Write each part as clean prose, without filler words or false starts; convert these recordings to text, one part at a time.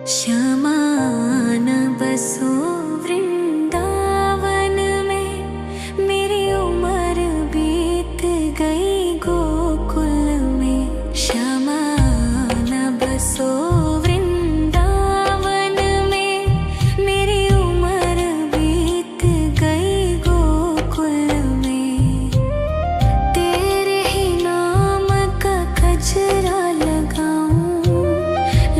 श्यामा न बसो वृंदावन में, मेरी उम्र बीत गई गोकुल में। श्यामा न बसो वृंदावन में, मेरी उम्र बीत गई गोकुल में। तेरे ही नाम का गजरा लगाऊं,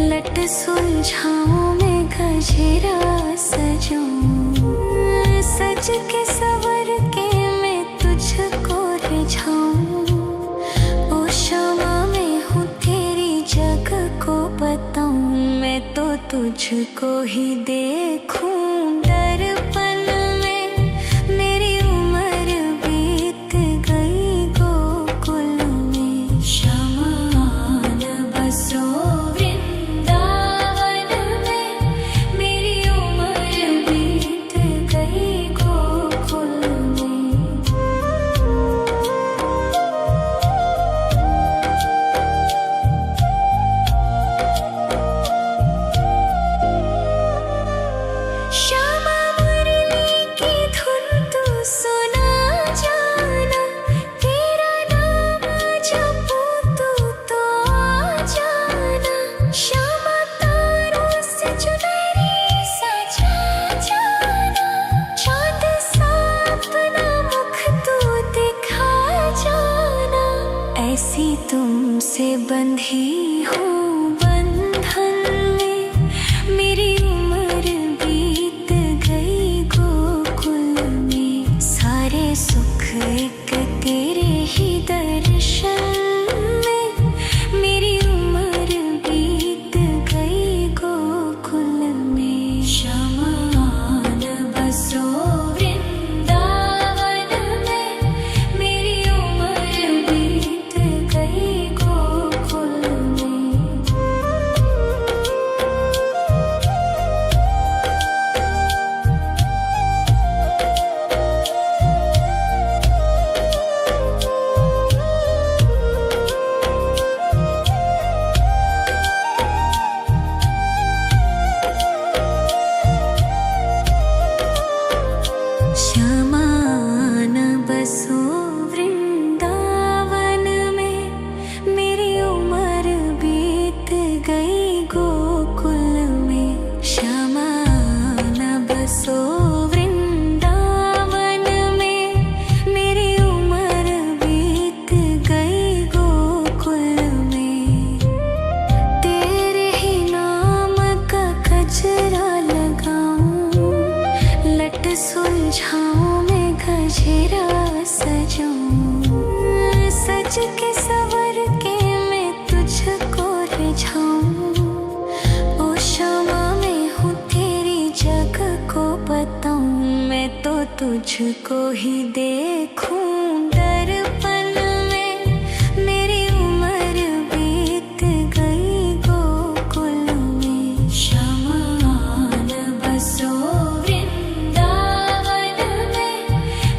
लट सुलझाऊं मैं गजरा सजाऊं। सज के सवर के मैं तुझको रिझाऊं। ओ श्यामा मैं हूँ तेरी जग को बताऊं। मैं तो तुझको ही देखूं दर्पण में, मेरी उम्र बीत गई गोकुल में। श्यामा न बसो वृंदावन में, मेरी उम्र बीत गई गोकुल में। श्यामा मुरली की धुन तू सुना जाना, तेरा नाम जपूं तू तो आ जाना। श्यामा तारों से चुनरी सजा जाना, चाँद सा अपना मुख तू दिखा जाना। ऐसी तुमसे बंधी हूँ बंधन में, मेरी उम्र बीत गई गोकुल में। सारे सुख एक तेरे ही दर्शन में, मेरी उम्र बीत गई गोकुल में। श्यामा न बसो वृंदावन में, मेरी उम्र बीत गई गोकुल में। श्यामा न बसो वृंदावन में, मेरी उम्र बीत गई गोकुल में। श्यामा न बसो वृंदावन में, मेरी उम्र बीत गई गोकुल में। तेरे ही नाम का गजरा लगाऊं, लट सुलझाऊं मैं गजरा सजाऊं। सज के सवर के मैं तुझको रिझाऊं। ओ श्यामा मैं हूँ तेरी जग को बताऊं। मैं तो तुझको ही देखूं दर्पण में, मेरी उम्र बीत गई गोकुल में। श्यामा न बसो वृंदावन में,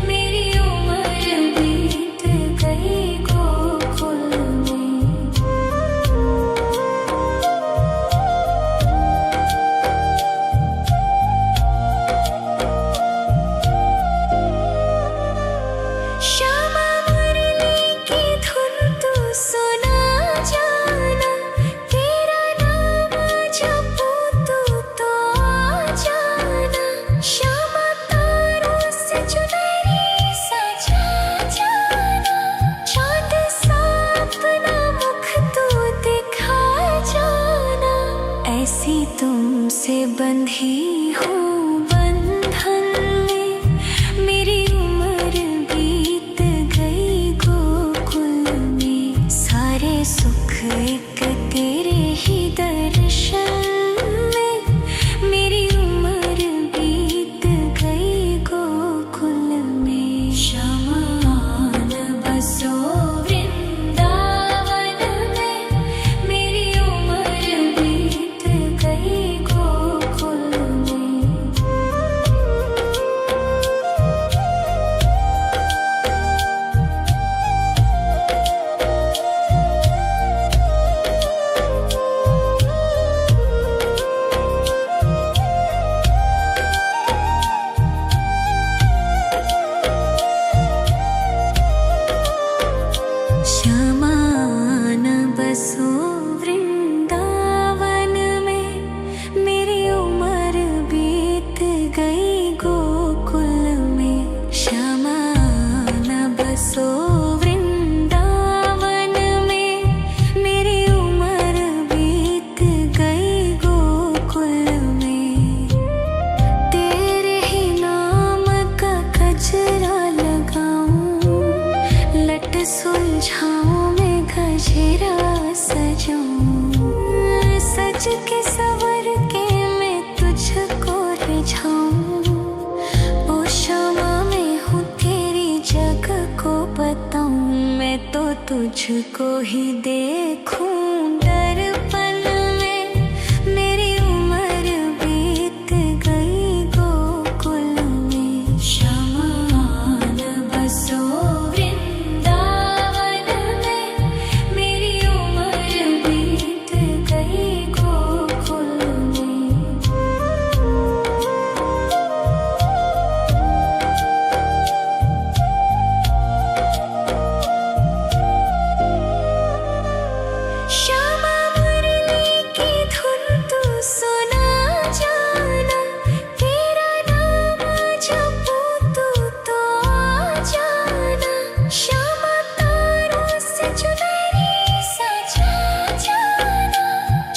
मेरी उम्र बीत गई गोकुल में। श्यामा मुरली गजरा सजाऊं, सज के सवर के मैं तुझको रिझाऊं। ओ शामा मैं हूँ तेरी जग को बताऊं, मैं तो तुझको ही देखूं दर्पण में। मेरी उम्र बीत गई गोकुल में, श्यामा आन बसो वृंदावन में। मेरी उम्र बीत गई गोकुल में। श्यामा मुरली की धुन तू सुना जाना, तेरा नाम जपूं तू तो आ जाना। श्यामा तारों से चुनरी सजा जाना,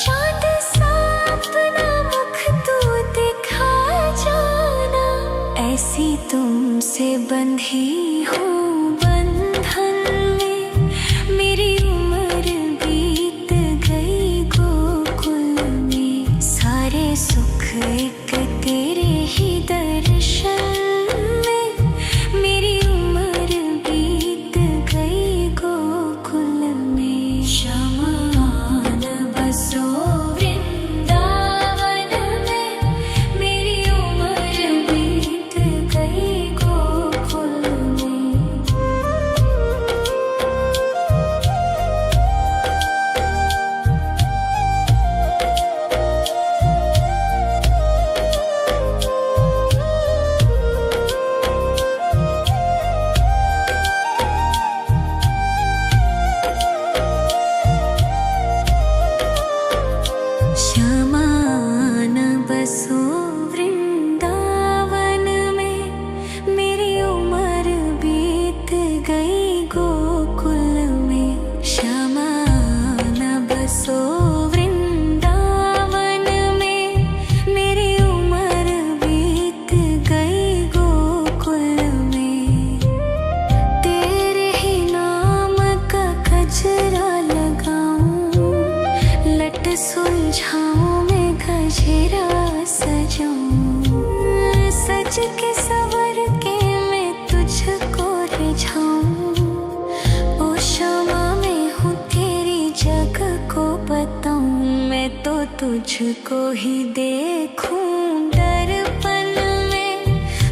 चांद सा अपना मुख तू दिखा जाना। ऐसी तुमसे बंधी हूँ बंधन में, मेरी उम्र बीत गई गोकुल में। सारे सुख एक तेरे ही दर्शन में, मेरी उम्र बीत गई गोकुल में। श्यामा आन बसो वृंदावन में, मेरी उम्र बीत गई गोकुल में। श्यामा आन बसो वृंदावन में, मेरी उम्र बीत गई गोकुल में। श्यामा आन बसो वृंदावन में, मेरी उम्र बीत गई गोकुल में। तेरे ही नाम का गजरा लगाऊं, लट सुलझाऊं मैं गजरा सजाऊं। सज के सवर के मैं तुझको रिझाऊं। ओ शामा मैं हूँ तेरी जग को बताऊं, मैं तो तुझको ही देखूं दर्पण में।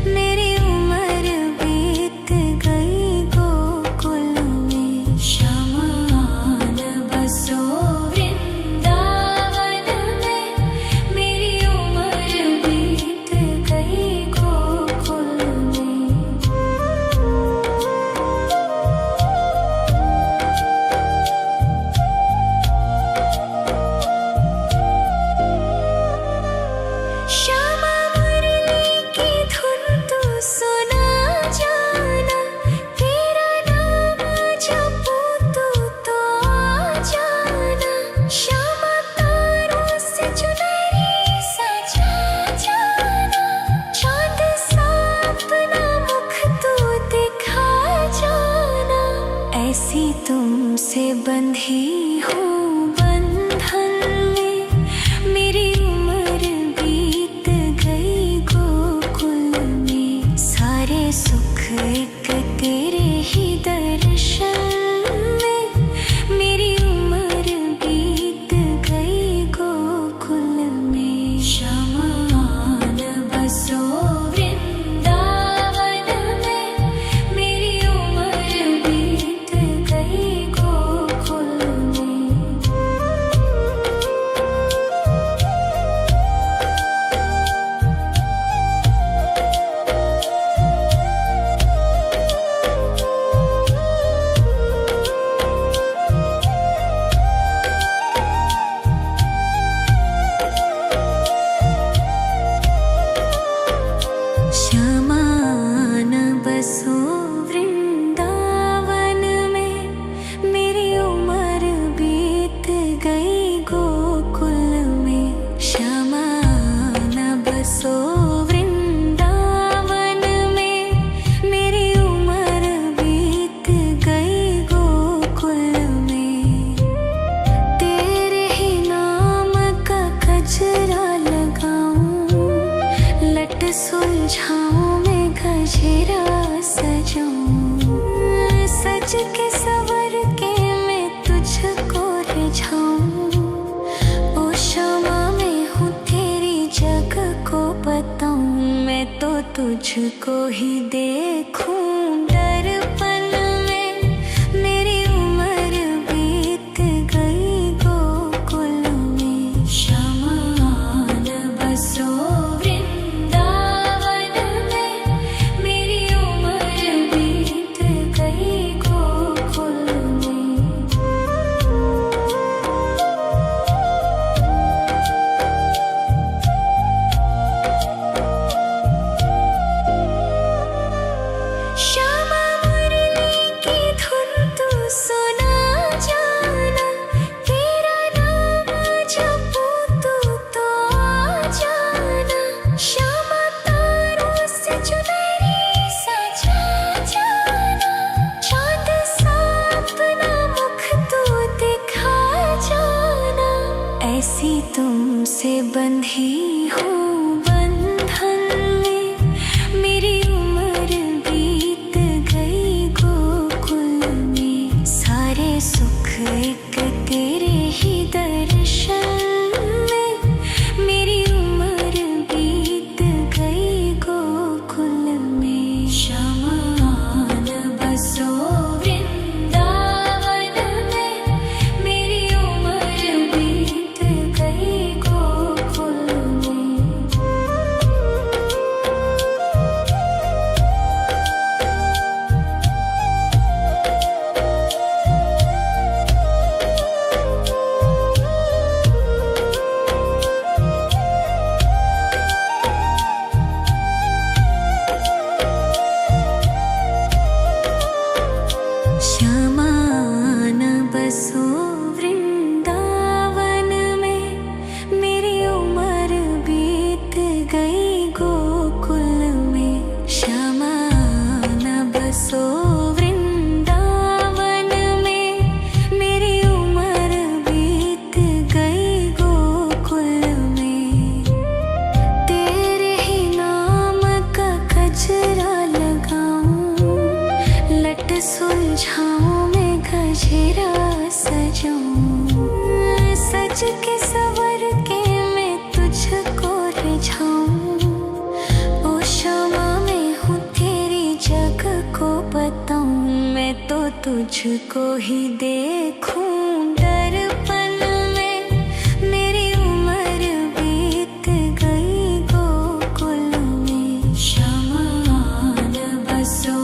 मेरी उम्र बीत गई गोकुल में। श्यामा आन बसो वृंदावन में, मेरी उम्र बीत गई गोकुल में। श्यामा मुरली की धुन तू सुना जाना, तेरा नाम जपूं तू तो आ जाना। श्यामा तारों से चुनरी सजा जाना, चांद सा अपना मुख तू दिखा जाना। ऐसी तुमसे बंधी हूँ बंधन में, मेरी उम्र बीत गई गोकुल में। सारे सुख एक तेरे ही दर्शन में, मेरी उम्र बीत गई गोकुल में। श्यामा आन बसो वृंदावन में, मेरी उम्र बीत गई गोकुल में। सजाऊं, सज के सवर के मैं तुझको रिझाऊं। ओ क्षमा मैं हूँ तेरी जग को बताऊं, मैं तो तुझको ही देखूं। दर्पण में मेरी उम्र बीत गई गोकुल में, शमान बसो वृंदावन में, मेरी उम्र बीत गई गोकुल में। श्यामा मुरली की धुन तू सुना जाना, तेरा नाम जपूं तो आ जाना। श्यामा तारों से चुनरी सजा जाना, चांद सा अपना मुख तू दिखा जाना। ऐसी तुमसे बंधी हूँ बंधन में, मेरी उम्र बीत गई गोकुल में। सारे सुख एक तेरे ही दर्शन में, मेरी उम्र बीत गई गोकुल में। शमान बसो वृंदावन में, मेरी उम्र बीत गई गोकुल में। श्यामान बसो वृंदावन में, मेरी उम्र बीत गई गोकुल में। श्यामान बसो वृंदावन में, मेरी उम्र बीत गई गोकुल में। तेरे ही नाम का गजरा लगाऊं, लट सुलझाऊं मैं गजरा सजाऊं। सज के सवर के मैं तुझको रिझाऊं। ओ क्षमा मैं हूँ तेरी जग को बताऊं, मैं तो तुझको ही देखूं। दर्पण में मेरी उम्र बीत गई गोकुल में। शमान बसो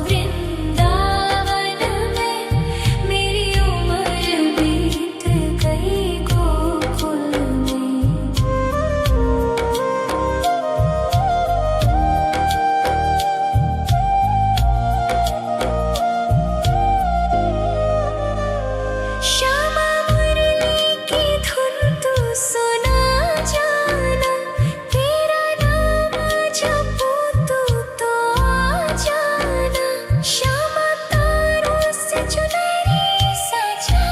वृंदावन में, मेरी उम्र बीत गई गोकुल में। श्यामा मुरली की धुन तू सुना जाना, तेरा नाम जपूं तो आ जाना। श्यामा तारों से चुनरी सजा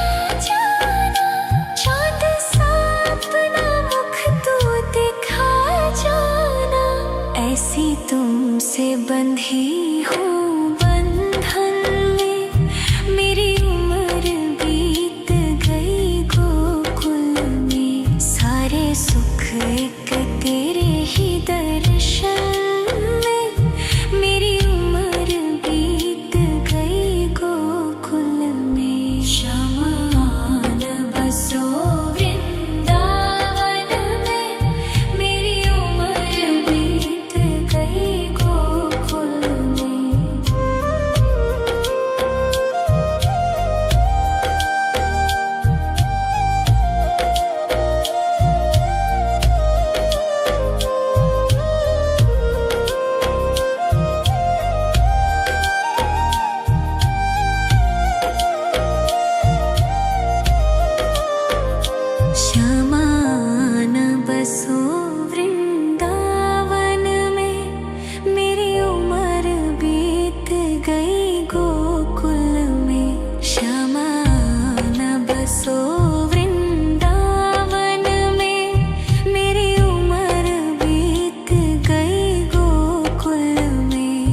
जाना, चांद सा अपना मुख तू दिखा जाना। ऐसी तुमसे बंधी हूँ बंधन में, मेरी उम्र बीत गई गोकुल में। सारे सुख एक तेरे ही दर्शन में, मेरी उम्र बीत गई गोकुल में। शमान बसो वृंदावन में, मेरी उम्र बीत गई गोकुल में। शमान बसो वृंदावन में, मेरी उम्र बीत गई गोकुल में। शमान बसो वृंदावन में, मेरी उम्र बीत गई गोकुल में।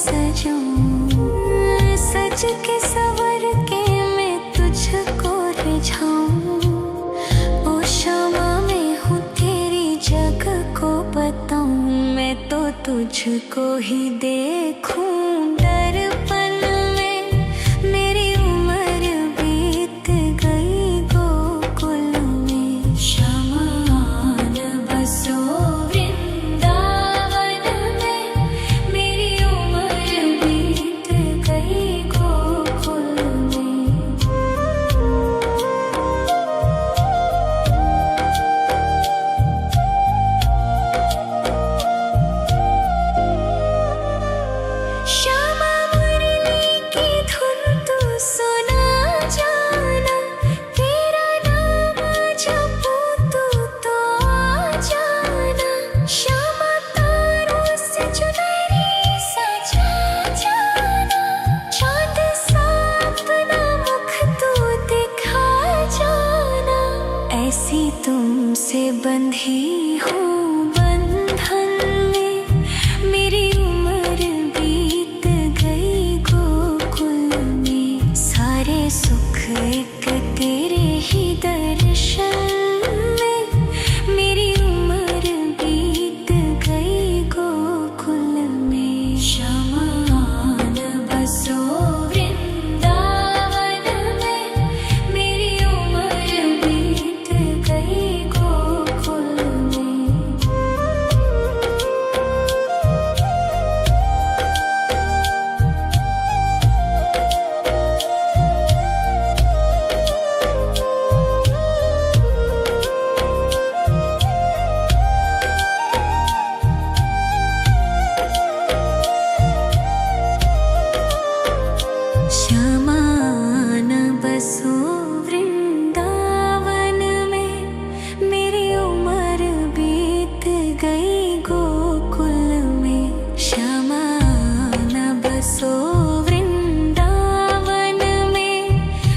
सजूं, सज के सवर के मैं तुझको रिझाऊं। ओ क्षमा मैं हूँ तेरी जग को बताऊं, मैं तो तुझको ही देखूं। दर्पण में मेरी उम्र बीत गई गोकुल में, क्षमा न बसो वृंदावन में। मेरी उम्र बीत गई गोकुल में। श्यामा मुरली की धुन तू सुना जाना, तेरा नाम जपूं तू तो आ जाना। श्यामा तारों से चुनरी सजा जाना, चाँद सा अपना मुख तू दिखा जाना। ऐसी तुमसे बंधी हूँ बंधन में, मेरी उम्र बीत गई गोकुल में। सारे सुख एक तेरे ही दर्शन में, मेरी उम्र बीत गई गोकुल में। क्षमा न बसो वृंदावन में, मेरी उम्र बीत गई गोकुल में। श्यामा न बसो वृंदावन में, मेरी उम्र बीत गई गोकुल में। श्यामा न बसो वृंदावन में,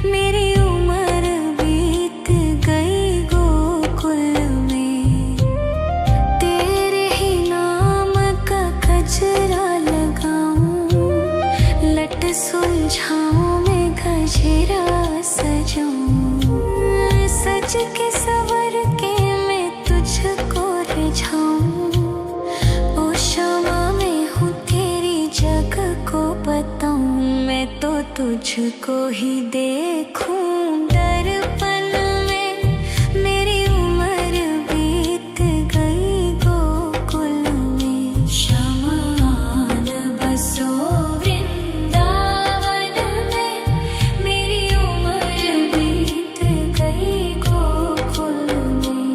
मेरी उम्र बीत गई गोकुल में। तेरे ही नाम का गजरा लगाऊं, लट सुलझाऊं मैं गजरा सजाऊं। सज के सवर के मैं तुझको रिझाऊं। ओ क्षमा मैं हूँ तेरी जग को बताऊं, मैं तो तुझको ही देखूं। दर्पण में मेरी उम्र बीत गई गोकुल में। क्षमा न बसो वृंदावन में, मेरी उम्र बीत गई गोकुल में।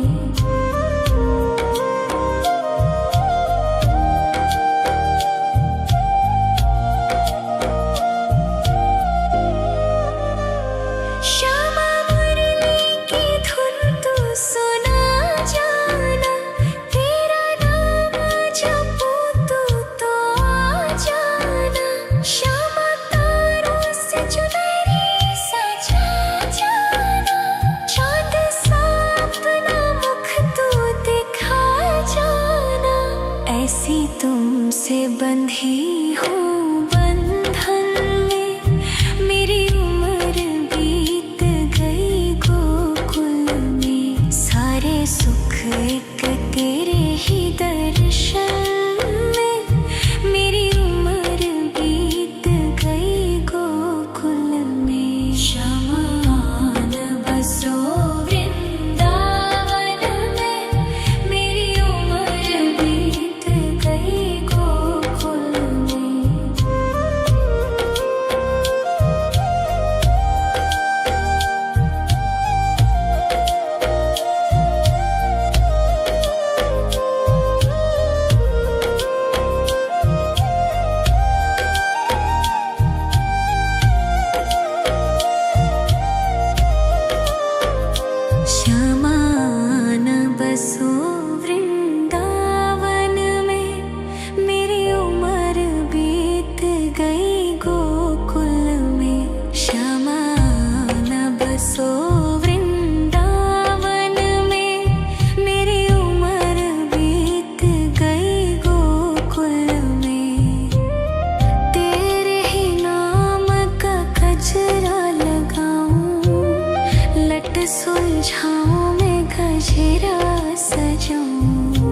लट सुलझाऊं मैं गजरा सजाऊं,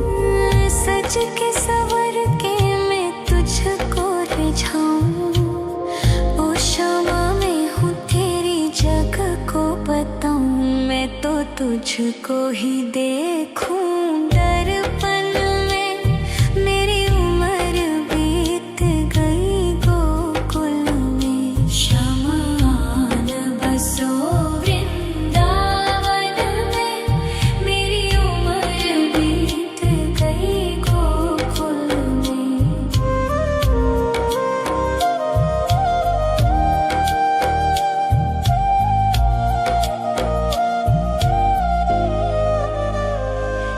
सज के सवर के मैं तुझको रिझाऊं। ओ शामा मैं हूँ तेरी जग को बताऊं, मैं तो तुझको ही देखूं दर्पण में। मेरी उम्र बीत गई गोकुल में, श्यामा आन बसो वृंदावन में। मेरी उम्र बीत गई गोकुल में।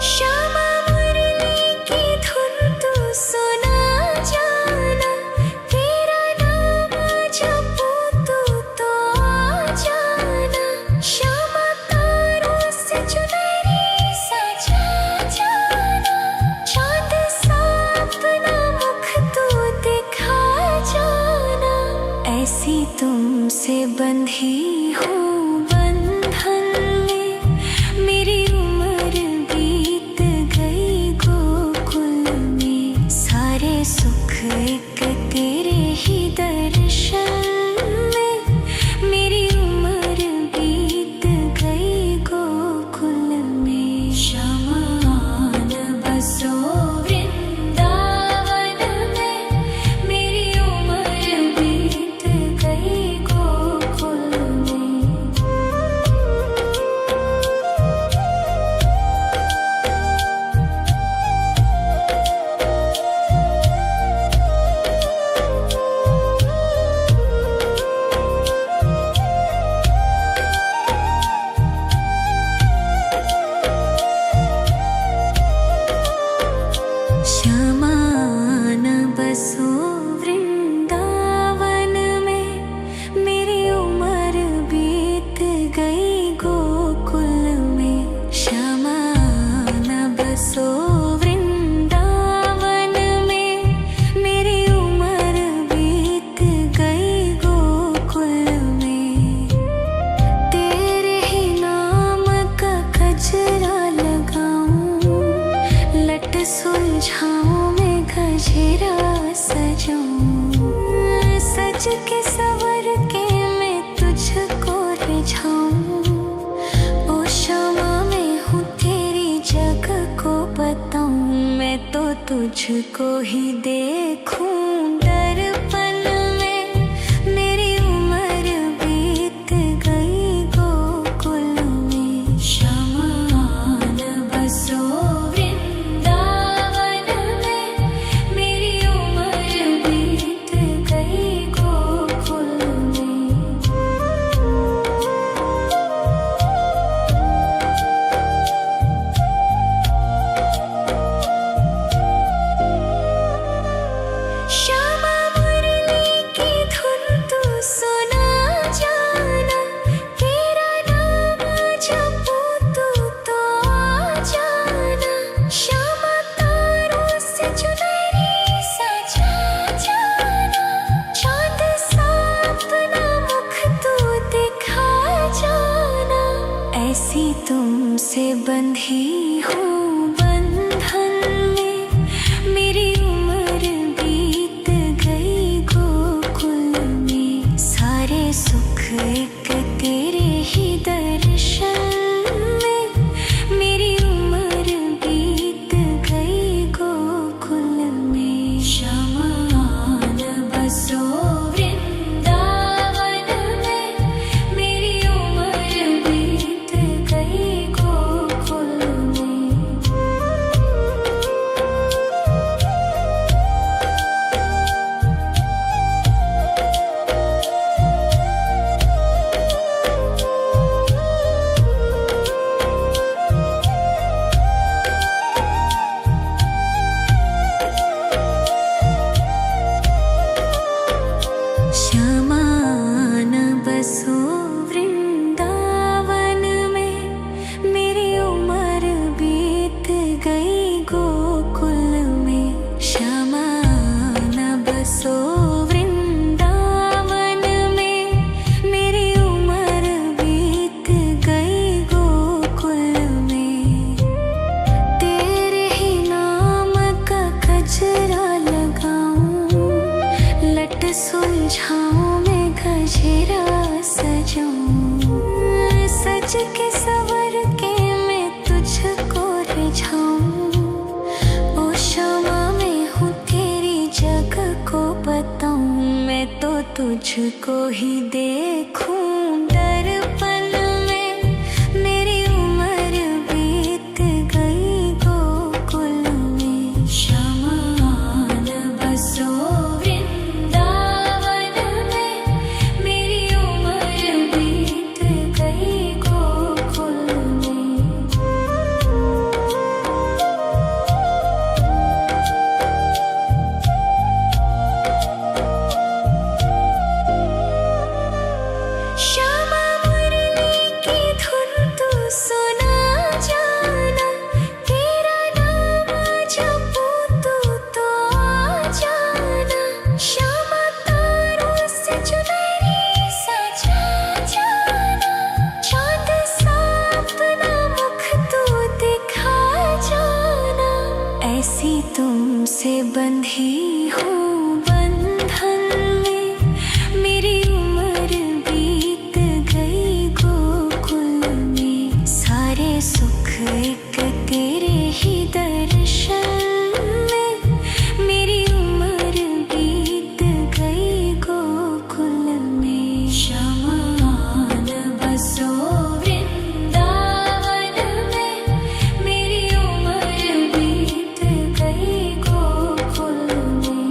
श्यामा मुरली की धुन तू सुना जाना, तेरा नाम जपूं तो आ जाना। श्यामा तारों से चुनरी सजा जाना, चांद सा अपना मुख तू दिखा जाना। ऐसी तुमसे बंधी हूँ बंधन में, मेरी उम्र बीत गई गोकुल में। सारे सुख एक तेरे ही दर्शन में, मेरी उम्र बीत गई गोकुल में। श्यामा आन बसो वृंदावन में, मेरी उम्र बीत गई गोकुल में। श्यामा आन बसो वृंदावन में, मेरी उम्र बीत गई गोकुल में। श्यामा आन बसो वृंदावन में, मेरी उम्र बीत गई गोकुल में। तेरे ही नाम का गजरा लगाऊं, लट सुलझाऊं मैं गजरा सजाऊं, सज के सवर के मैं तुझको रिझाऊं। ओ शामा मैं हूँ तेरी जग को बताऊं, मैं तो तुझको ही देखूं दर्पण में। मेरी उम्र बीत गई गोकुल में, श्यामा आन बसो वृंदावन में। मेरी उम्र बीत गई गोकुल में। श्यामा मुरली की धुन तू सुना जाना, तेरा नाम जपूं तो आ जाना। श्यामा तारों से चुनरी सजा जाना, चांद सा अपना मुख तू दिखा जाना। ऐसी तुमसे बंधी हूँ बंधन में, मेरी उम्र बीत गई गोकुल में। सारे सुख एक तेरे ही दर्शन में, मेरी उम्र बीत गई गोकुल में। श्यामा आन बसो वृंदावन में, मेरी उम्र बीत गई गोकुल में। तुझको ही देखूं दर्पण में। मेरी उम्र बीत गई गोकुल में। शमान बसो वृंदावन में। मेरी उम्र बीत गई गोकुल में। श्यामा मुरली की धुन तू सुना जाना। तेरा नाम जपूं तू तो आ जाना। श्यामा तारों से चुनरी सजा जाना। चांद सा अपना मुख तू दिखा जाना। ऐसी तुमसे बंधी हूँ बंधन में। मेरी उम्र बीत गई गोकुल में। सारे सुख एक तेरे ही दर्शन में। मेरी उम्र बीत गई गोकुल में। शमान बसो वृंदावन में। मेरी उम्र बीत गई गोकुल में।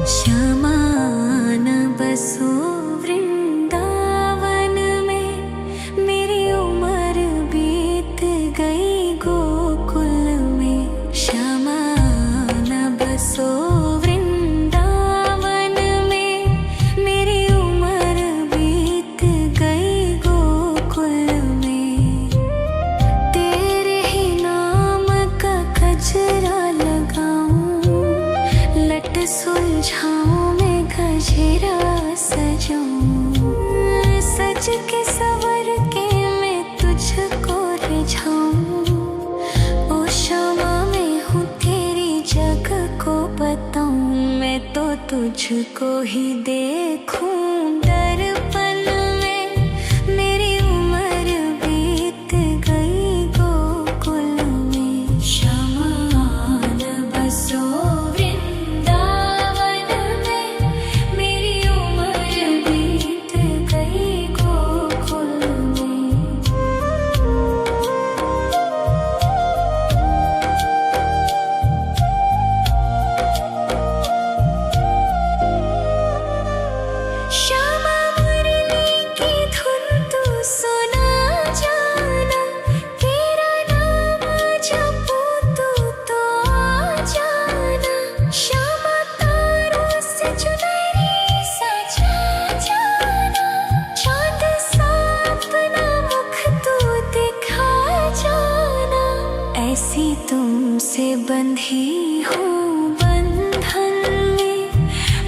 श्यामान बसो वृंदावन में। मेरी उम्र बीत गई गोकुल में। श्यामान बसो वृंदावन में। मेरी उम्र बीत गई गोकुल में। तेरे ही नाम का गजरा लगाऊं। लट सुलझाऊं मैं गजरा सजाऊं। सज के सवर के मैं तुझको रिझाऊं। ओ श्यामा मैं हूँ तेरी जग को बताऊं। मैं तो तुझको ही देखूं दर्पण में। मेरी उम्र बीत गई गोकुल में। शमान बसो वृंदावन में। मेरी उम्र बीत गई गोकुल में। श्यामा मुरली की धुन तू सुना जाना। तेरा नाम जपूं तू तो आ जाना। श्यामा तारों से चुनरी सजा जाना। चांद सा अपना मुख तू दिखा जाना। ऐसी तुमसे बंधी हूँ बंधन में।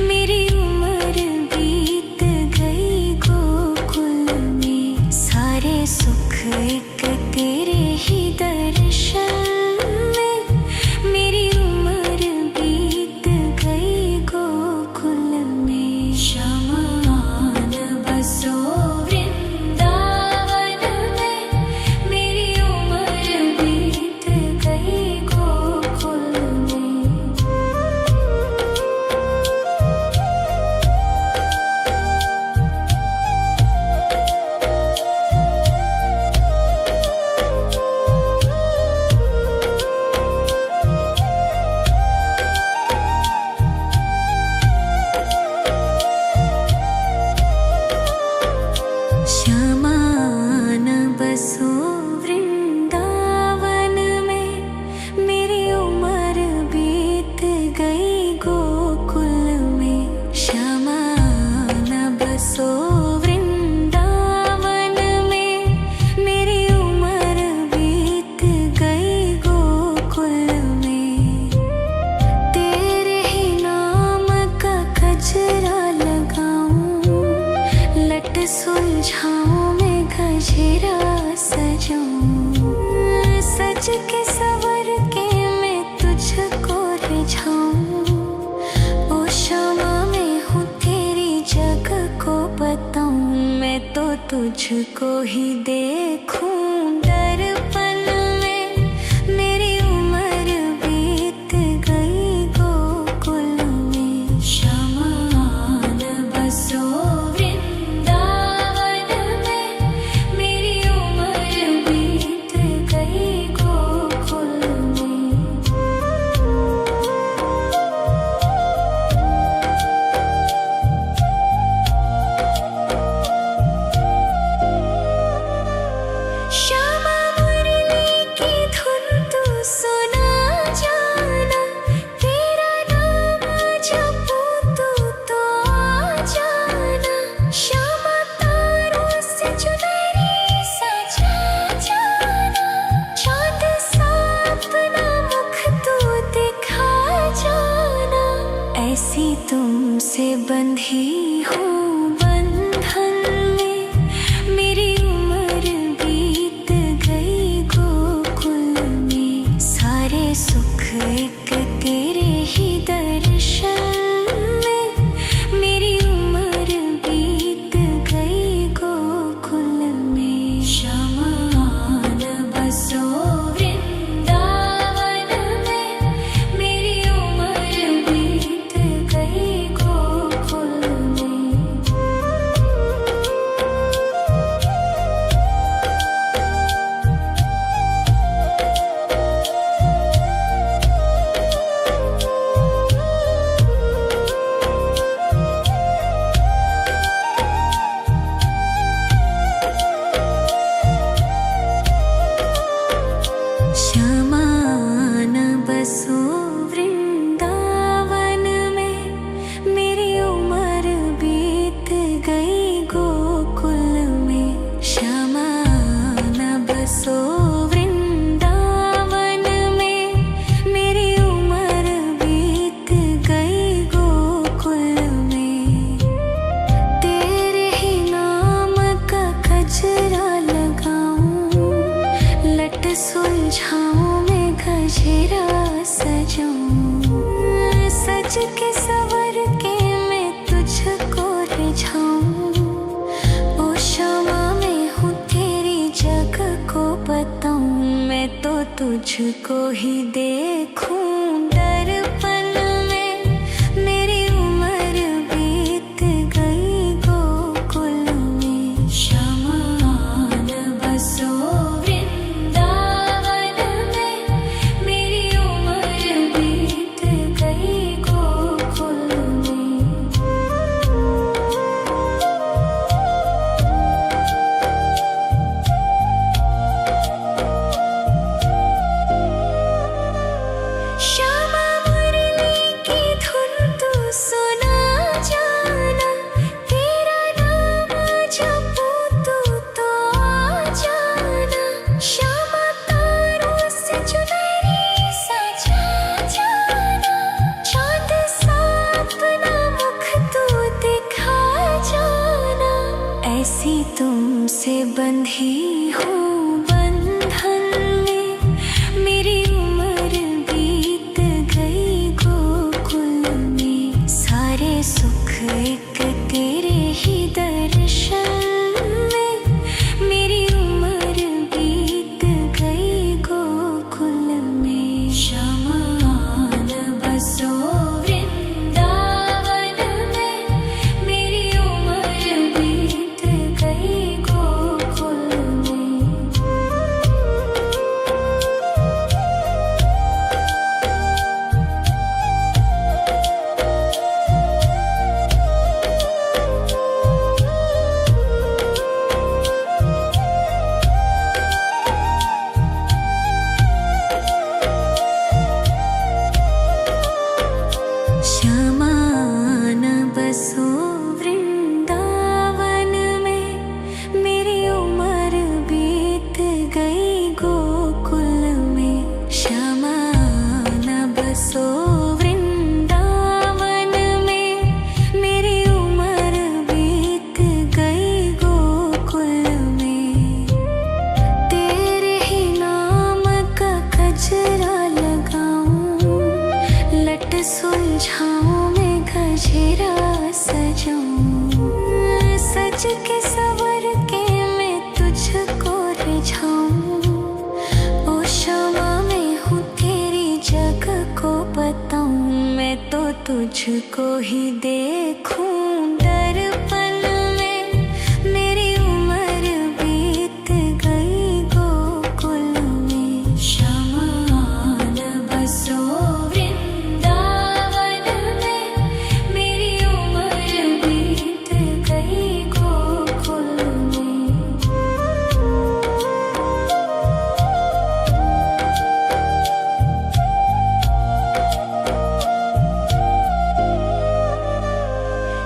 मेरी उम्र बीत गई गोकुल में। सारे सुख एक तेरे ही दर्शन में। मेरी उम्र बीत गई गोकुल में। शमान बसो वृंदावन में। मेरी उम्र बीत गई गोकुल में। श्यामान बसो वृंदावन में। मेरी उम्र बीत गई गोकुल में। श्यामान बसो वृंदावन में। मेरी उम्र बीत गई गोकुल में। तेरे ही नाम का गजरा लगाऊं। लट सुलझाऊं मैं गजरा सजाऊं। सज के सवर के तुझको ही देखूं दर्पण में। मेरी उम्र बीत गई गोकुल में। शमान बसो वृंदावन में। मेरी उम्र बीत गई गोकुल में। श्यामा मुरली की धुन तू सुना जाना। तेरा नाम जपूं तू तो आ जाना। श्यामा तारों से चुनरी सजा जाना। चाँद सा अपना मुख तू दिखा जाना। ऐसी तुमसे बंधी हूँ बंधन में। मेरी उम्र बीत गई गोकुल में। सारे सुख एक तेरे ही दर्शन में। मेरी उम्र बीत गई गोकुल में। शमान बसो वृंदावन में। मेरी उम्र बीत गई गोकुल में। शमान बसो वृंदावन में। मेरी उम्र बीत गई गोकुल में। शमान बसो वृंदावन में। मेरी उम्र बीत गई गोकुल में। तेरे ही नाम का गजरा लगाऊं। लट सुलझाऊं मैं गजरा सजाऊं। सज के सवर के मैं तुझको रिझाऊं। ओ क्षमा मैं हूँ तेरी जग को बताऊं। मैं तो तुझको ही देखूं दर्पण में। मेरी उम्र बीत गई गोकुल में। शमान बसो वृंदावन में। मेरी उम्र बीत गई गोकुल में। श्यामा मुरली की धुन तू सुना जाना। तेरा नाम जपूं तू तो आ जाना। श्यामा तारों से चुनरी सजा जाना। चाँद सा अपना मुख तू दिखा जाना। ऐसी तुमसे बंधी हूँ बंधन में। मेरी उम्र बीत गई गोकुल में। सारे सुख एक तेरे ही दर्शन में। मेरी उम्र बीत गई गोकुल में। शमान बसो वृंदावन में। मेरी उम्र बीत गई गोकुल में। शमान बसो वृंदावन में। मेरी उम्र बीत गई गोकुल में। शमान बसो वृंदावन में। मेरी उम्र बीत गई गोकुल में। तेरे ही नाम का गजरा लगाऊं। लट सुलझाऊं मैं गजरा सजाऊं। सज के सवर के तुझको ही देखूं दर्पण में। मेरी उम्र बीत गई गोकुल में। शमान बसो वृंदावन में। मेरी उम्र बीत गई गोकुल में।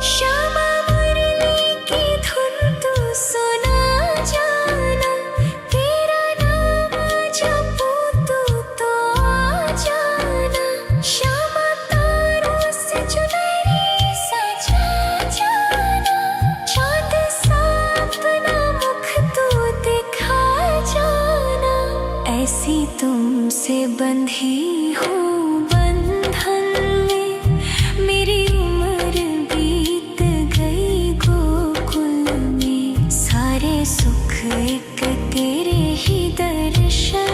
श्यामा मुरली की धुन तू सुना जाना। तेरा नाम जपूं तू तो आ जाना। श्यामा तारों से चुनरी सजा जाना। चाँद सा अपना मुख तू दिखा जाना। ऐसी तुमसे बंधी हूँ बंधन में। मेरी उम्र बीत गई गोकुल में। सारे सुख एक तेरे ही दर्शन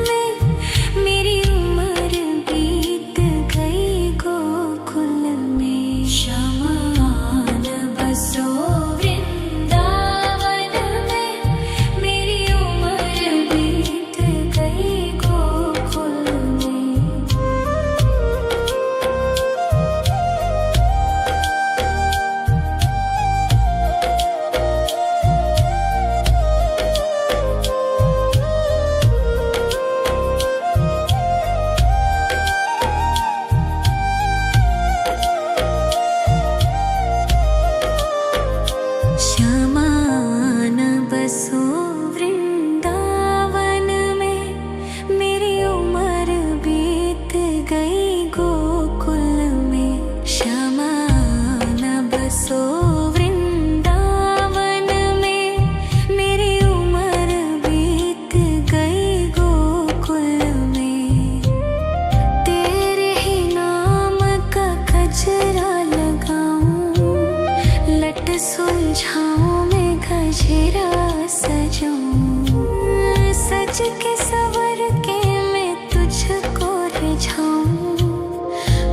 में। मेरी उम्र बीत गई गोकुल में। शमान बसो वृंदावन में। मेरी उम्र बीत गई गोकुल में। श्यामान बसो वृंदावन में। मेरी उम्र बीत गई गोकुल में। श्यामान बसो वृंदावन में। मेरी उम्र बीत गई गोकुल में। तेरे ही नाम का गजरा लगाऊं। लट सुलझाऊं मैं गजरा सजाऊं। सज के सवर के मैं तुझको रिझाऊं।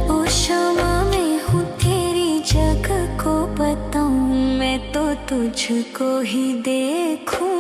ओ क्षमा मैं हूँ तेरी जग को बताऊं। मैं तो तुझको ही देखूं